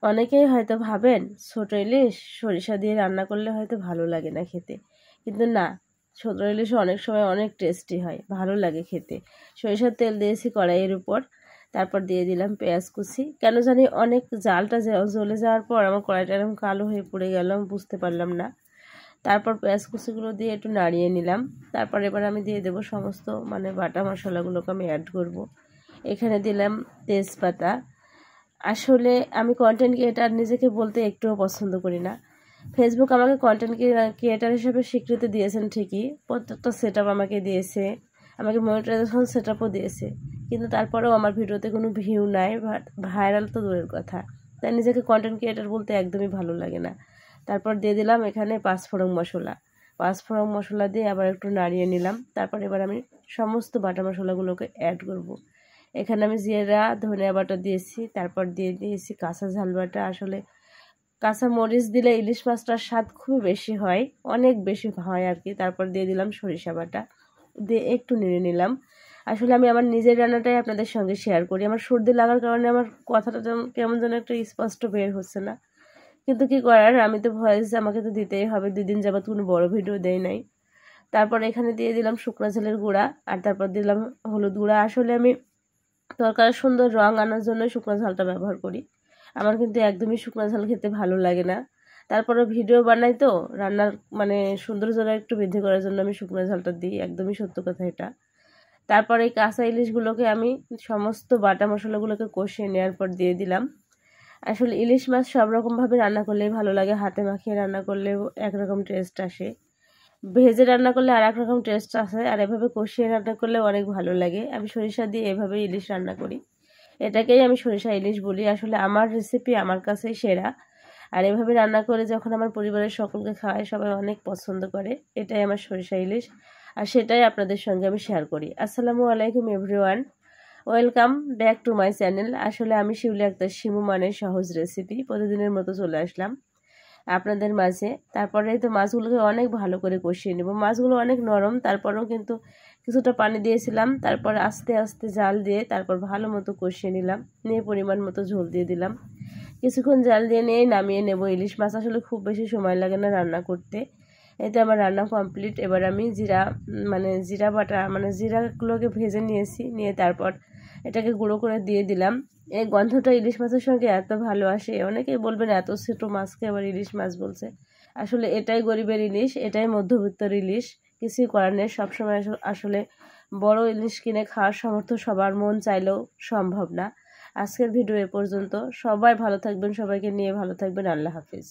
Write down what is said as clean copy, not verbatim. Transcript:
অনেকেই হয়তো ভাবেন ছোট ইলিশ সরিষা দিয়ে রান্না করলে হয়তো ভালো লাগে না খেতে, কিন্তু না, ছোট ইলিশও অনেক সময় অনেক টেস্টি হয়, ভালো লাগে খেতে। সরিষার তেল দিয়েছি কড়াইয়ের উপর, তারপর দিয়ে দিলাম পেঁয়াজ কুচি। কেন জানি অনেক জালটা জ্বলে যাওয়ার পর আমার কড়াইটা এরকম কালো হয়ে পড়ে গেল, বুঝতে পারলাম না। তারপর পেঁয়াজ কুচিগুলো দিয়ে একটু নাড়িয়ে নিলাম। তারপর এবার আমি দিয়ে দেবো সমস্ত বাটা মশলাগুলোকে আমি অ্যাড করব। এখানে দিলাম তেজপাতা। আসলে আমি কন্টেন্ট ক্রিয়েটার নিজেকে বলতে একটুও পছন্দ করি না। ফেসবুক আমাকে কন্টেন্ট ক্রিয়েটার হিসেবে স্বীকৃতি দিয়েছেন ঠিকই, প্রত্যেকটা সেট আপ আমাকে দিয়েছে, আমাকে মনিটাইজেশন সেট আপও দিয়েছে, কিন্তু তারপরেও আমার ভিডিওতে কোনো ভিউ নাই, ভাইরাল তো দূরের কথা। তাই নিজেকে কন্টেন্ট ক্রিয়েটার বলতে একদমই ভালো লাগে না। তারপর দিয়ে দিলাম এখানে পাঁচফোড়ন মশলা। পাঁচফোড়ন মশলা দিয়ে আবার একটু নাড়িয়ে নিলাম। তারপর এবার আমি সমস্ত বাটা মশলাগুলোকে অ্যাড করব। এখানে আমি জিরা ধনিয়া বাটা দিয়েছি, তারপর দিয়ে দিয়েছি কাঁচা ঝাল বাটা। আসলে কাঁচা মরিচ দিলে ইলিশ মাছটার স্বাদ খুবই বেশি হয়, অনেক বেশি হয় আর কি। তারপর দিয়ে দিলাম সরিষা বাটা, দিয়ে একটু নেড়ে নিলাম। আসলে আমি আমার নিজের রান্নাটাই আপনাদের সঙ্গে শেয়ার করি। আমার সর্দি লাগার কারণে আমার কথাটা কেমন যেন একটা স্পষ্ট বের হচ্ছে না, কিন্তু কি করার, আমি তো ভয়েস আমাকে তো দিতেই হবে। 2 দিন যাবত কোনো বড় ভিডিও দেয় নাই। তারপর এখানে দিয়ে দিলাম শুকনো ঝালের গুঁড়া, আর তারপর দিলাম হলুদ গুঁড়া। আসলে আমি তরকারির সুন্দর রং আনার জন্য শুকনো ঝালটা ব্যবহার করি। আমার কিন্তু একদমই শুকনো ঝাল খেতে ভালো লাগে না। তারপরে ভিডিও বানাই তো রান্নার সৌন্দর্যটা একটু বৃদ্ধি করার জন্য আমি শুকনো ঝালটা দিই, একদমই সত্য কথা এটা। তারপরে এই কাঁচা ইলিশগুলোকে আমি সমস্ত বাটা মশলাগুলোকে কষিয়ে নেওয়ার পর দিয়ে দিলাম। আসলে ইলিশ মাছ সব রকমভাবে রান্না করলেই ভালো লাগে, হাতে মাখিয়ে রান্না করলেও একরকম টেস্ট আসে, ভেজে রান্না করলে আর এক রকম টেস্ট আসে, আর এভাবে কষিয়ে রান্না করলে অনেক ভালো লাগে। আমি সরিষা দিয়ে এভাবে ইলিশ রান্না করি, এটাকেই আমি সরিষা ইলিশ বলি। আসলে আমার রেসিপি আমার কাছেই সেরা, আর এভাবে রান্না করে যখন আমার পরিবারের সকলকে খাওয়াই সবাই অনেক পছন্দ করে। এটাই আমার সরিষা ইলিশ, আর সেটাই আপনাদের সঙ্গে আমি শেয়ার করি। আসসালামু আলাইকুম everyone, welcome back to my channel. আসলে আমি শিউলি আক্তার শিমু, মানে সহজ রেসিপি, প্রতিদিনের মতো চলে আসলাম আপনাদের মাঝে। তারপরে তো মাছগুলোকে অনেক ভালো করে কষিয়ে নেব। মাছগুলো অনেক নরম, তারপরেও কিন্তু কিছুটা পানি দিয়েছিলাম। তারপর আস্তে আস্তে জাল দিয়ে তারপর ভালো মতো কষিয়ে নিলাম, নিয়ে পরিমাণ মতো ঝোল দিয়ে দিলাম। কিছুক্ষণ জাল দিয়ে নিয়েই নামিয়ে নেব। ইলিশ মাছ আসলে খুব বেশি সময় লাগে না রান্না করতে। এতে আমার রান্না কমপ্লিট। এবার আমি জিরা বাটা জিরাগুলোকে ভেজে নিয়েছি, নিয়ে তারপর এটাকে গুঁড়ো করে দিয়ে দিলাম। এই গন্ধটা ইলিশ মাছের সঙ্গে এত ভালো আসে, অনেকেই বলবেন এত ছোটো মাছকে আবার ইলিশ মাছ বলছে। আসলে এটাই গরিবের ইলিশ, এটাই মধ্যবিত্তর ইলিশ, কিছুই করার নেই। সবসময় আসলে বড় ইলিশ কিনে খাওয়ার সামর্থ্য সবার মন চাইলেও সম্ভব না। আজকের ভিডিও এ পর্যন্ত। সবাই ভালো থাকবেন, সবাইকে নিয়ে ভালো থাকবেন। আল্লাহ হাফিজ।